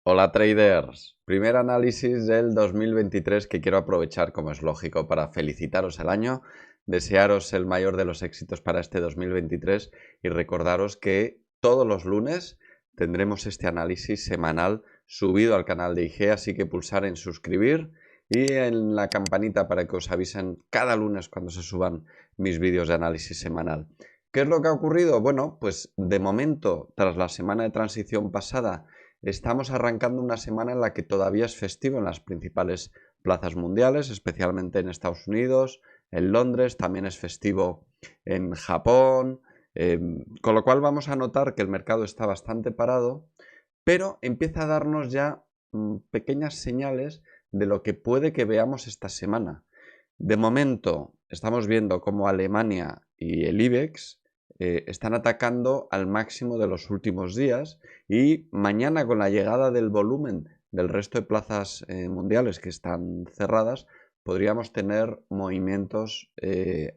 Hola traders, primer análisis del 2023 que quiero aprovechar, como es lógico, para felicitaros el año, desearos el mayor de los éxitos para este 2023 y recordaros que todos los lunes tendremos este análisis semanal subido al canal de IG, así que pulsar en suscribir y en la campanita para que os avisen cada lunes cuando se suban mis vídeos de análisis semanal. ¿Qué es lo que ha ocurrido? Bueno, pues de momento, tras la semana de transición pasada, estamos arrancando una semana en la que todavía es festivo en las principales plazas mundiales, especialmente en Estados Unidos, en Londres, también es festivo en Japón, con lo cual vamos a notar que el mercado está bastante parado, pero empieza a darnos ya pequeñas señales de lo que puede que veamos esta semana. De momento estamos viendo cómo Alemania y el IBEX están atacando al máximo de los últimos días y mañana, con la llegada del volumen del resto de plazas mundiales que están cerradas, podríamos tener movimientos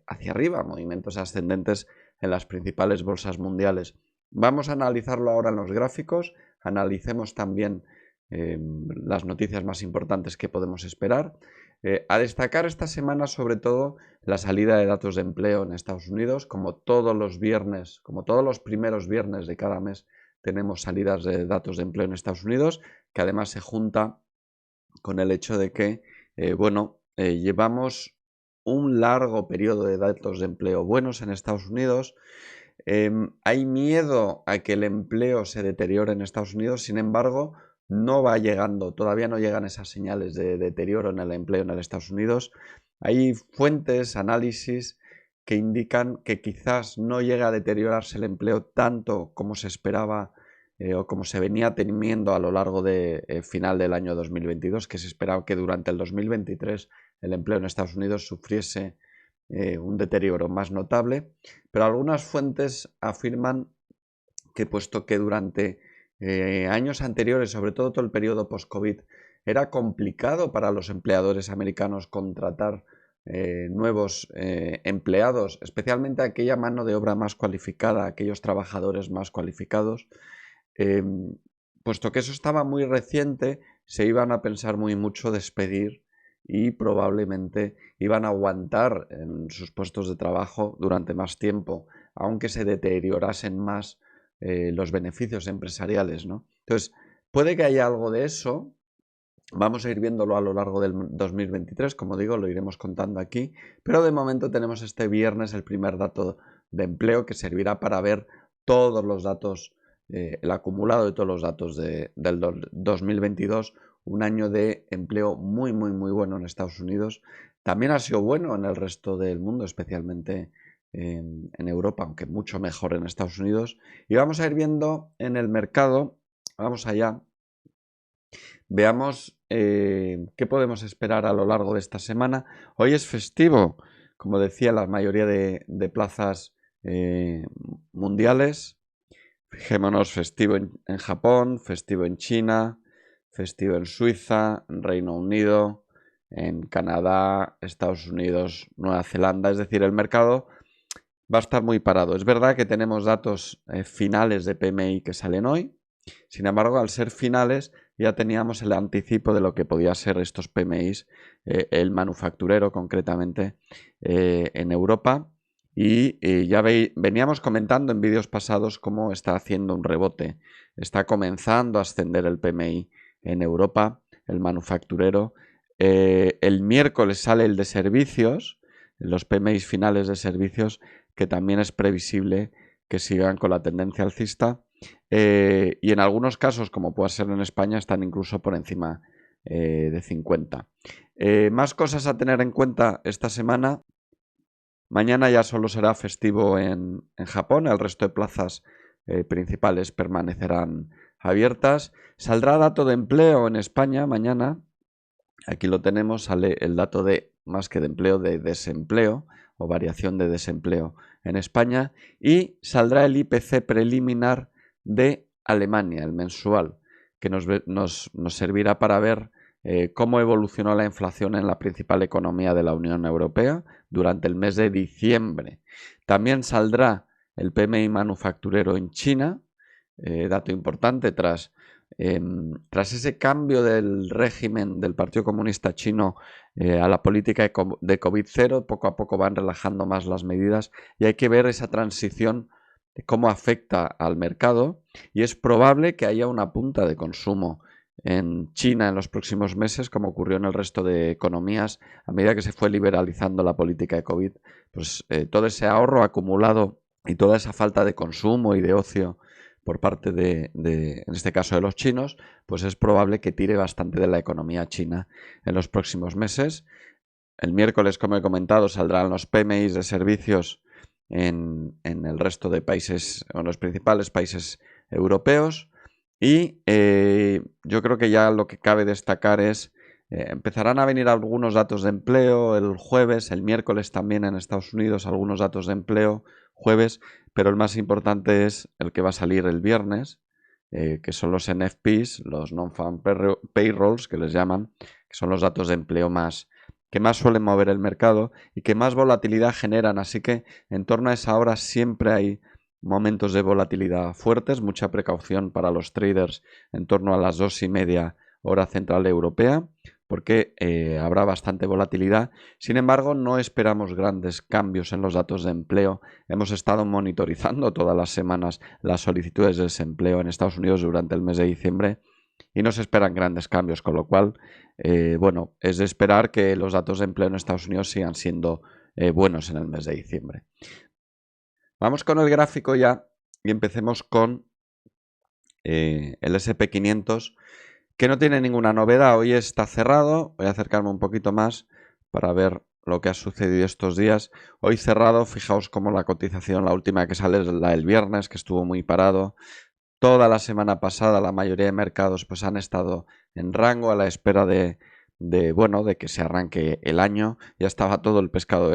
hacia arriba, movimientos ascendentes en las principales bolsas mundiales. Vamos a analizarlo ahora en los gráficos, analicemos también las noticias más importantes que podemos esperar. A destacar esta semana sobre todo la salida de datos de empleo en Estados Unidos. Como todos los viernes, como todos los primeros viernes de cada mes, tenemos salidas de datos de empleo en Estados Unidos, que además se junta con el hecho de que, llevamos un largo periodo de datos de empleo buenos en Estados Unidos. Hay miedo a que el empleo se deteriore en Estados Unidos, sin embargo, no va llegando, todavía no llegan esas señales de deterioro en el empleo en Estados Unidos. Hay fuentes, análisis que indican que quizás no llega a deteriorarse el empleo tanto como se esperaba o como se venía temiendo a lo largo del final del año 2022, que se esperaba que durante el 2023 el empleo en Estados Unidos sufriese un deterioro más notable, pero algunas fuentes afirman que, puesto que durante años anteriores, sobre todo el periodo post-COVID, era complicado para los empleadores americanos contratar nuevos empleados, especialmente aquella mano de obra más cualificada, aquellos trabajadores más cualificados, eh, puesto que eso estaba muy reciente, se iban a pensar muy mucho despedir y probablemente iban a aguantar en sus puestos de trabajo durante más tiempo, aunque se deteriorasen más los beneficios empresariales, ¿no? Entonces, puede que haya algo de eso. Vamos a ir viéndolo a lo largo del 2023, como digo, lo iremos contando aquí, pero de momento tenemos este viernes el primer dato de empleo que servirá para ver todos los datos, el acumulado de todos los datos del 2022, un año de empleo muy, muy, muy bueno en Estados Unidos. También ha sido bueno en el resto del mundo, especialmente en Europa, aunque mucho mejor en Estados Unidos. Y vamos a ir viendo en el mercado, vamos allá. Veamos qué podemos esperar a lo largo de esta semana. Hoy es festivo, como decía, la mayoría de plazas mundiales. Fijémonos, festivo en Japón, festivo en China, festivo en Suiza, en Reino Unido, en Canadá, Estados Unidos, Nueva Zelanda. Es decir, el mercado va a estar muy parado. Es verdad que tenemos datos finales de PMI que salen hoy. Sin embargo, al ser finales, ya teníamos el anticipo de lo que podía ser estos PMIs, el manufacturero concretamente en Europa. Y ya veníamos comentando en vídeos pasados cómo está haciendo un rebote. Está comenzando a ascender el PMI en Europa, el manufacturero. El miércoles sale el de servicios, los PMIs finales de servicios, que también es previsible que sigan con la tendencia alcista. Y en algunos casos, como puede ser en España, están incluso por encima de 50. Más cosas a tener en cuenta esta semana. Mañana ya solo será festivo en Japón, el resto de plazas principales permanecerán abiertas. Saldrá dato de empleo en España mañana. Aquí lo tenemos, sale el dato de, más que de empleo, de desempleo o variación de desempleo en España, y saldrá el IPC preliminar de Alemania, el mensual, que nos servirá para ver cómo evolucionó la inflación en la principal economía de la Unión Europea durante el mes de diciembre. También saldrá el PMI manufacturero en China, dato importante tras ese cambio del régimen del Partido Comunista Chino a la política de COVID-0, poco a poco van relajando más las medidas y hay que ver esa transición de cómo afecta al mercado, y es probable que haya una punta de consumo en China en los próximos meses, como ocurrió en el resto de economías a medida que se fue liberalizando la política de COVID. Pues todo ese ahorro acumulado y toda esa falta de consumo y de ocio por parte en este caso de los chinos, pues es probable que tire bastante de la economía china en los próximos meses. El miércoles, como he comentado, saldrán los PMIs de servicios en el resto de países, o en los principales países europeos, y yo creo que ya lo que cabe destacar es empezarán a venir algunos datos de empleo el jueves, el miércoles también en Estados Unidos algunos datos de empleo jueves, pero el más importante es el que va a salir el viernes, que son los NFPs, los Non-Farm Payrolls, que les llaman, que son los datos de empleo que más suelen mover el mercado y que más volatilidad generan. Así que en torno a esa hora siempre hay momentos de volatilidad fuertes, mucha precaución para los traders en torno a las 2:30 hora central europea, porque habrá bastante volatilidad. Sin embargo, no esperamos grandes cambios en los datos de empleo. Hemos estado monitorizando todas las semanas las solicitudes de desempleo en Estados Unidos durante el mes de diciembre y no se esperan grandes cambios, con lo cual, bueno, es de esperar que los datos de empleo en Estados Unidos sigan siendo buenos en el mes de diciembre. Vamos con el gráfico ya y empecemos con el SP500, que no tiene ninguna novedad. Hoy está cerrado. Voy a acercarme un poquito más para ver lo que ha sucedido estos días. Hoy cerrado, fijaos cómo la cotización, la última que sale es la del viernes, que estuvo muy parado. Toda la semana pasada la mayoría de mercados pues han estado en rango a la espera de que se arranque el año. Ya estaba todo el pescado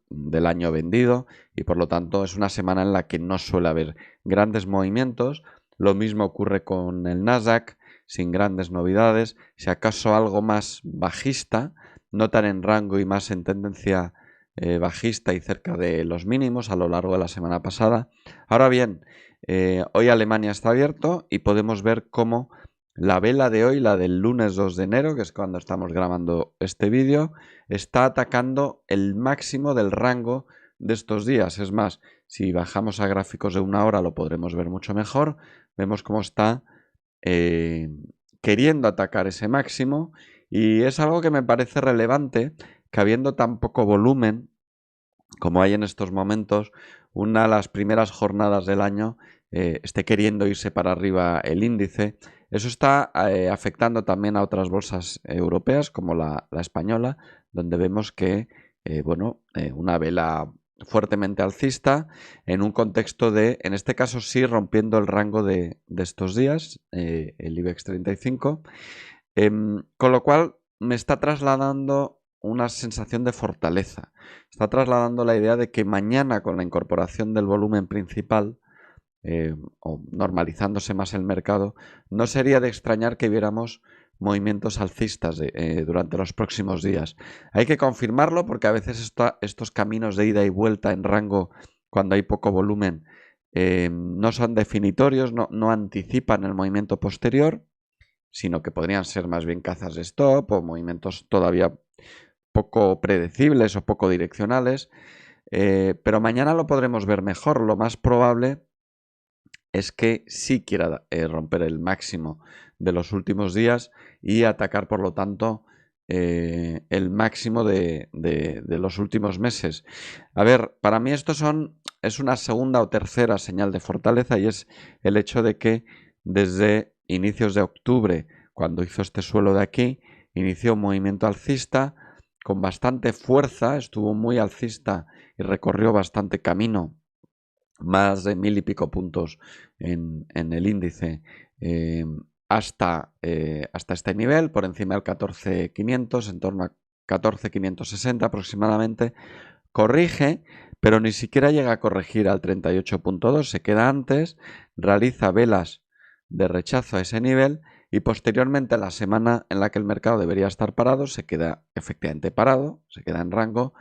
del año vendido y por lo tanto es una semana en la que no suele haber grandes movimientos. Lo mismo ocurre con el Nasdaq, sin grandes novedades, si acaso algo más bajista, no tan en rango y más en tendencia bajista y cerca de los mínimos a lo largo de la semana pasada. Ahora bien, hoy Alemania está abierto y podemos ver cómo la vela de hoy, la del lunes 2 de enero, que es cuando estamos grabando este vídeo, está atacando el máximo del rango de estos días. Es más, si bajamos a gráficos de una hora lo podremos ver mucho mejor. Vemos cómo está queriendo atacar ese máximo, y es algo que me parece relevante, que habiendo tan poco volumen como hay en estos momentos, una de las primeras jornadas del año esté queriendo irse para arriba el índice. Eso está afectando también a otras bolsas europeas como la española, donde vemos que una vela fuertemente alcista en un contexto de, en este caso sí, rompiendo el rango de estos días, el IBEX 35, con lo cual me está trasladando una sensación de fortaleza. Está trasladando la idea de que mañana, con la incorporación del volumen principal, o normalizándose más el mercado, no sería de extrañar que viéramos movimientos alcistas durante los próximos días. Hay que confirmarlo porque a veces estos caminos de ida y vuelta en rango, cuando hay poco volumen, no son definitorios, no anticipan el movimiento posterior, sino que podrían ser más bien cazas de stop o movimientos todavía poco predecibles o poco direccionales. Pero mañana lo podremos ver mejor. Lo más probable es que sí quiera romper el máximo de los últimos días y atacar, por lo tanto, el máximo de los últimos meses. A ver, para mí esto es una segunda o tercera señal de fortaleza, y es el hecho de que desde inicios de octubre, cuando hizo este suelo de aquí, inició un movimiento alcista con bastante fuerza, estuvo muy alcista y recorrió bastante camino, más de 1000 y pico puntos en el índice, hasta este nivel, por encima del 14.500, en torno a 14.560 aproximadamente. Corrige, pero ni siquiera llega a corregir al 38.2, se queda antes, realiza velas de rechazo a ese nivel y posteriormente, la semana en la que el mercado debería estar parado, se queda efectivamente parado, se queda en rango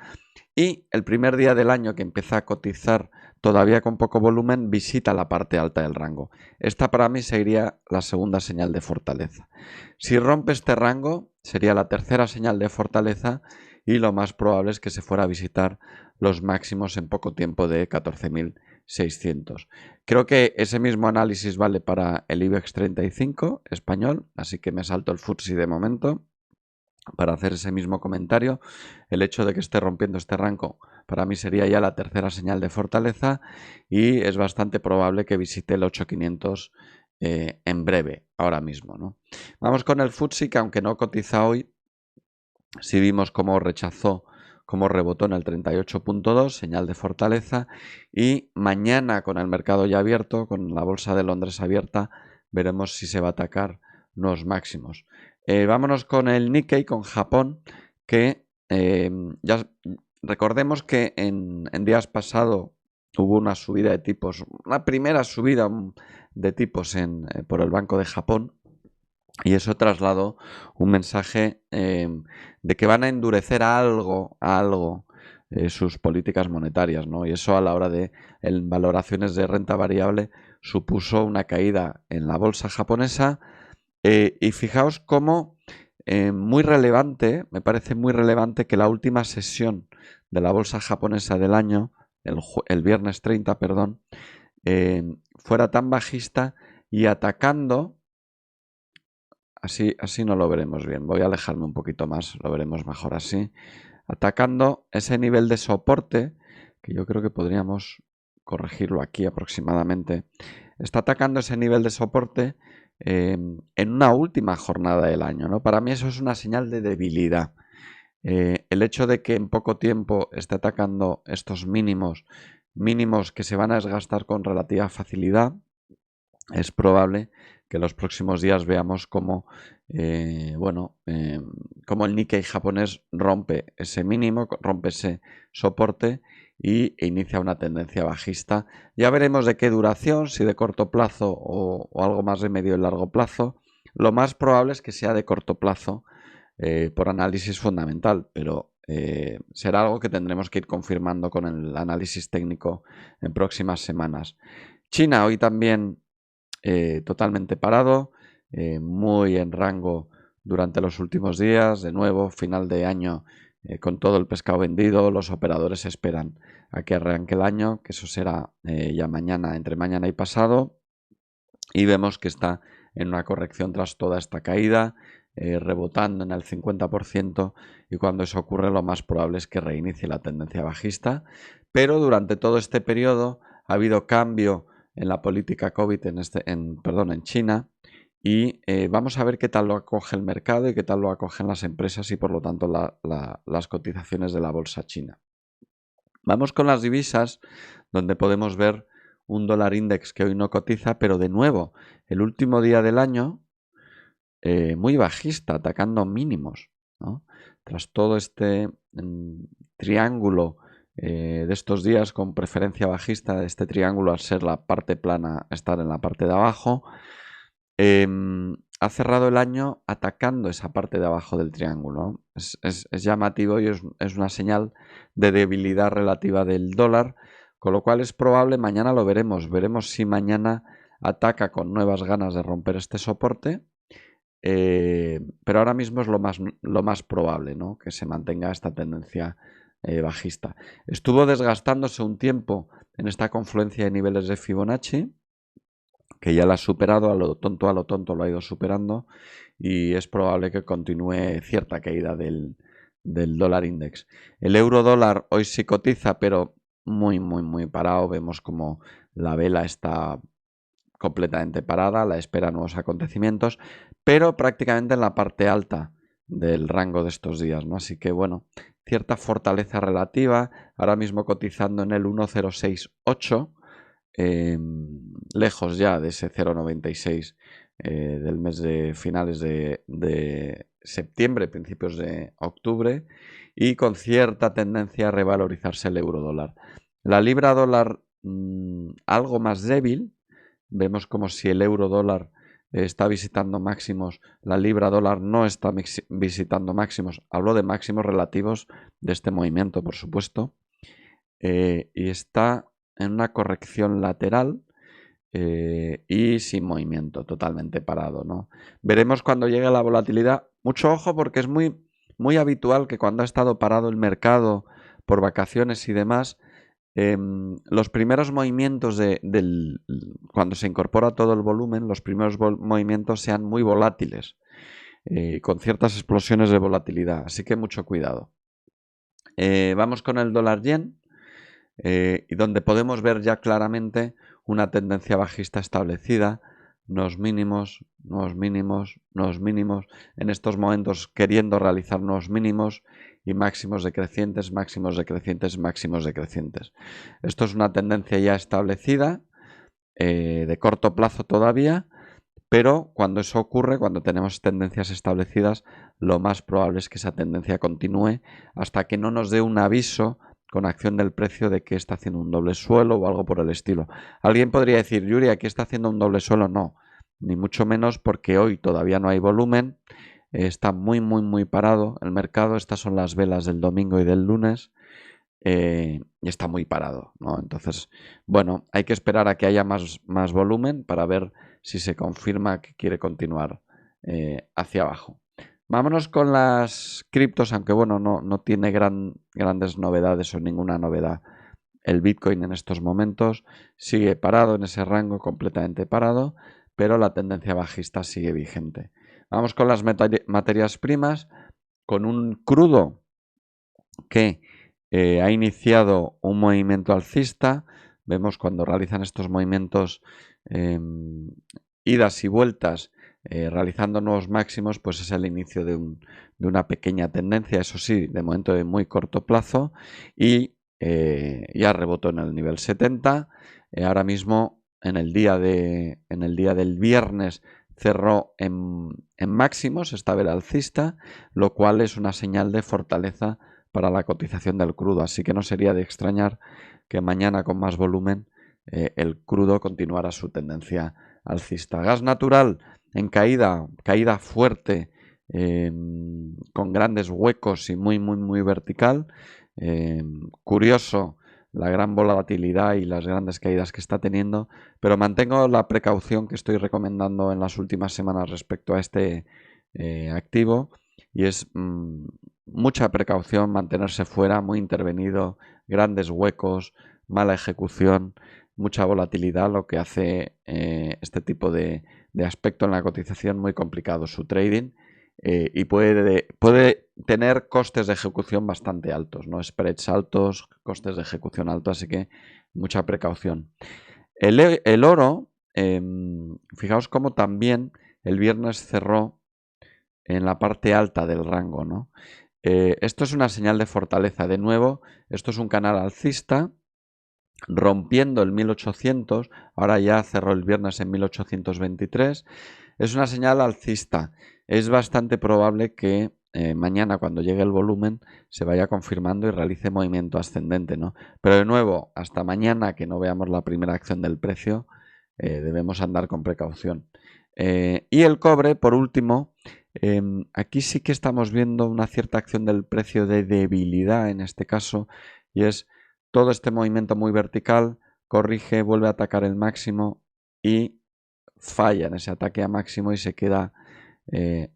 Y el primer día del año que empieza a cotizar todavía con poco volumen, visita la parte alta del rango. Esta para mí sería la segunda señal de fortaleza. Si rompe este rango, sería la tercera señal de fortaleza y lo más probable es que se fuera a visitar los máximos en poco tiempo de 14.600. Creo que ese mismo análisis vale para el IBEX 35 español, así que me salto el FTSE de momento para hacer ese mismo comentario. El hecho de que esté rompiendo este rango para mí sería ya la tercera señal de fortaleza y es bastante probable que visite el 8500 en breve, ahora mismo, ¿no? Vamos con el FTSE, que aunque no cotiza hoy, sí vimos cómo rechazó, cómo rebotó en el 38.2, señal de fortaleza, y mañana con el mercado ya abierto, con la bolsa de Londres abierta, veremos si se va a atacar nuevos máximos. Vámonos con el Nikkei, con Japón, que ya recordemos que en días pasados hubo una subida de tipos, una primera subida de tipos por el Banco de Japón, y eso trasladó un mensaje de que van a endurecer algo sus políticas monetarias, ¿no? Y eso a la hora de valoraciones de renta variable supuso una caída en la bolsa japonesa. Y fijaos cómo muy relevante, me parece muy relevante que la última sesión de la bolsa japonesa del año, el viernes 30, perdón, fuera tan bajista y atacando. Así no lo veremos bien. Voy a alejarme un poquito más, lo veremos mejor así. Atacando ese nivel de soporte, que yo creo que podríamos corregirlo aquí aproximadamente. Está atacando ese nivel de soporte en una última jornada del año, ¿no? Para mí eso es una señal de debilidad. El hecho de que en poco tiempo esté atacando estos mínimos que se van a desgastar con relativa facilidad, es probable que los próximos días veamos cómo como el Nikkei japonés rompe ese mínimo, rompe ese soporte e inicia una tendencia bajista. Ya veremos de qué duración, si de corto plazo o algo más de medio y largo plazo. Lo más probable es que sea de corto plazo por análisis fundamental, pero será algo que tendremos que ir confirmando con el análisis técnico en próximas semanas. China hoy también totalmente parado, muy en rango durante los últimos días. De nuevo, final de año con todo el pescado vendido. Los operadores esperan a que arranque el año, que eso será ya mañana, entre mañana y pasado. Y vemos que está en una corrección tras toda esta caída, rebotando en el 50%, y cuando eso ocurre lo más probable es que reinicie la tendencia bajista. Pero durante todo este periodo ha habido cambio en la política COVID en China, y vamos a ver qué tal lo acoge el mercado y qué tal lo acogen las empresas y por lo tanto las cotizaciones de la bolsa china. Vamos con las divisas, donde podemos ver un dólar index que hoy no cotiza, pero de nuevo, el último día del año, muy bajista, atacando mínimos, ¿no? Tras todo este triángulo de estos días con preferencia bajista, este triángulo al ser la parte plana, estar en la parte de abajo, ha cerrado el año atacando esa parte de abajo del triángulo. Es llamativo y es una señal de debilidad relativa del dólar, con lo cual es probable, mañana lo veremos si mañana ataca con nuevas ganas de romper este soporte, pero ahora mismo es lo más probable, ¿no? Que se mantenga esta tendencia bajista. Estuvo desgastándose un tiempo en esta confluencia de niveles de Fibonacci, que ya la ha superado, a lo tonto lo ha ido superando, y es probable que continúe cierta caída del dólar index. El euro dólar hoy sí cotiza, pero muy parado. Vemos como la vela está completamente parada, la espera nuevos acontecimientos, pero prácticamente en la parte alta del rango de estos días, ¿no? Así que bueno, cierta fortaleza relativa, ahora mismo cotizando en el 1068, lejos ya de ese 0,96 del mes de finales de septiembre, principios de octubre, y con cierta tendencia a revalorizarse el euro dólar. La libra dólar algo más débil. Vemos como si el euro dólar está visitando máximos, la libra dólar no está visitando máximos. Hablo de máximos relativos de este movimiento, por supuesto, y está en una corrección lateral y sin movimiento, totalmente parado, ¿no? Veremos cuando llegue la volatilidad. Mucho ojo, porque es muy habitual que cuando ha estado parado el mercado por vacaciones y demás, los primeros movimientos cuando se incorpora todo el volumen, los primeros movimientos sean muy volátiles, con ciertas explosiones de volatilidad, así que mucho cuidado. Vamos con el dólar yen, y donde podemos ver ya claramente una tendencia bajista establecida, nuevos mínimos, nuevos mínimos, nuevos mínimos, en estos momentos queriendo realizar nuevos mínimos y máximos decrecientes, máximos decrecientes, máximos decrecientes. Esto es una tendencia ya establecida, de corto plazo todavía, pero cuando eso ocurre, cuando tenemos tendencias establecidas, lo más probable es que esa tendencia continúe hasta que no nos dé un aviso con acción del precio de que está haciendo un doble suelo o algo por el estilo. Alguien podría decir, Yuri, ¿aquí está haciendo un doble suelo? No, ni mucho menos, porque hoy todavía no hay volumen, está muy parado el mercado. Estas son las velas del domingo y del lunes, y está muy parado, ¿no? Entonces, bueno, hay que esperar a que haya más volumen para ver si se confirma que quiere continuar hacia abajo. Vámonos con las criptos, aunque bueno, no tiene grandes novedades o ninguna novedad. El Bitcoin en estos momentos sigue parado en ese rango, completamente parado, pero la tendencia bajista sigue vigente. Vamos con las materias primas, con un crudo que ha iniciado un movimiento alcista. Vemos cuando realizan estos movimientos, idas y vueltas, realizando nuevos máximos, pues es el inicio de una pequeña tendencia, eso sí, de momento de muy corto plazo, y ya rebotó en el nivel 70. Ahora mismo, en el día del viernes, cerró en máximos esta vela alcista, lo cual es una señal de fortaleza para la cotización del crudo, así que no sería de extrañar que mañana, con más volumen, el crudo continuara su tendencia alcista. Gas natural en caída fuerte, con grandes huecos y muy vertical. Curioso la gran volatilidad y las grandes caídas que está teniendo, pero mantengo la precaución que estoy recomendando en las últimas semanas respecto a este activo, y es mucha precaución, mantenerse fuera, muy intervenido, grandes huecos, mala ejecución, mucha volatilidad, lo que hace este tipo de aspecto en la cotización muy complicado su trading, y puede tener costes de ejecución bastante altos, ¿no? Spreads altos, costes de ejecución altos, así que mucha precaución. El oro, fijaos cómo también el viernes cerró en la parte alta del rango, ¿no? Esto es una señal de fortaleza. De nuevo, esto es un canal alcista, rompiendo el 1800, ahora ya cerró el viernes en 1823. Es una señal alcista. Es bastante probable que mañana, cuando llegue el volumen, se vaya confirmando y realice movimiento ascendente, ¿no? Pero de nuevo, hasta mañana que no veamos la primera acción del precio, debemos andar con precaución. Y el cobre, por último, aquí sí que estamos viendo una cierta acción del precio de debilidad en este caso, y es todo este movimiento muy vertical, corrige, vuelve a atacar el máximo y falla en ese ataque a máximo y se queda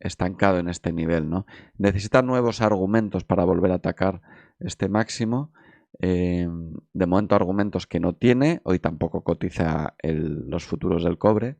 estancado en este nivel, ¿no? Necesita nuevos argumentos para volver a atacar este máximo. De momento, argumentos que no tiene, hoy tampoco cotiza los futuros del cobre,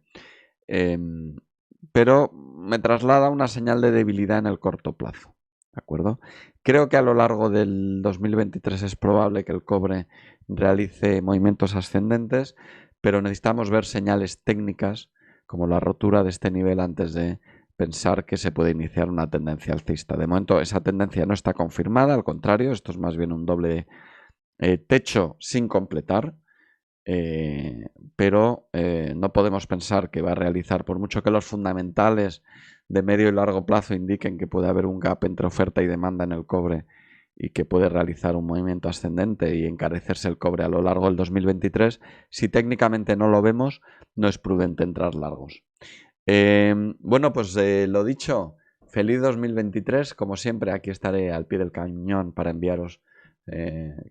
pero me traslada una señal de debilidad en el corto plazo, ¿de acuerdo? Creo que a lo largo del 2023 es probable que el cobre realice movimientos ascendentes, pero necesitamos ver señales técnicas como la rotura de este nivel antes de pensar que se puede iniciar una tendencia alcista. De momento esa tendencia no está confirmada, al contrario, esto es más bien un doble techo sin completar, pero no podemos pensar que va a realizar, por mucho que los fundamentales de medio y largo plazo indiquen que puede haber un gap entre oferta y demanda en el cobre y que puede realizar un movimiento ascendente y encarecerse el cobre a lo largo del 2023. Si técnicamente no lo vemos, no es prudente entrar largos. Bueno, pues lo dicho, feliz 2023. Como siempre, aquí estaré al pie del cañón para enviaros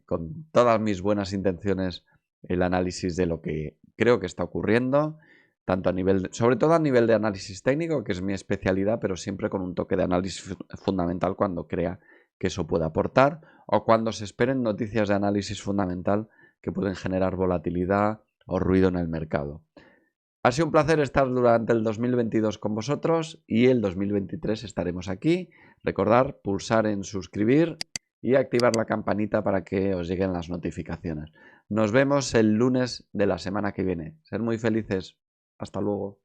con todas mis buenas intenciones el análisis de lo que creo que está ocurriendo, tanto a nivel, sobre todo a nivel de análisis técnico, que es mi especialidad, pero siempre con un toque de análisis fundamental cuando crea que eso puede aportar o cuando se esperen noticias de análisis fundamental que pueden generar volatilidad o ruido en el mercado. Ha sido un placer estar durante el 2022 con vosotros y el 2023 estaremos aquí. Recordad pulsar en suscribir y activar la campanita para que os lleguen las notificaciones. Nos vemos el lunes de la semana que viene. Ser muy felices. Hasta luego.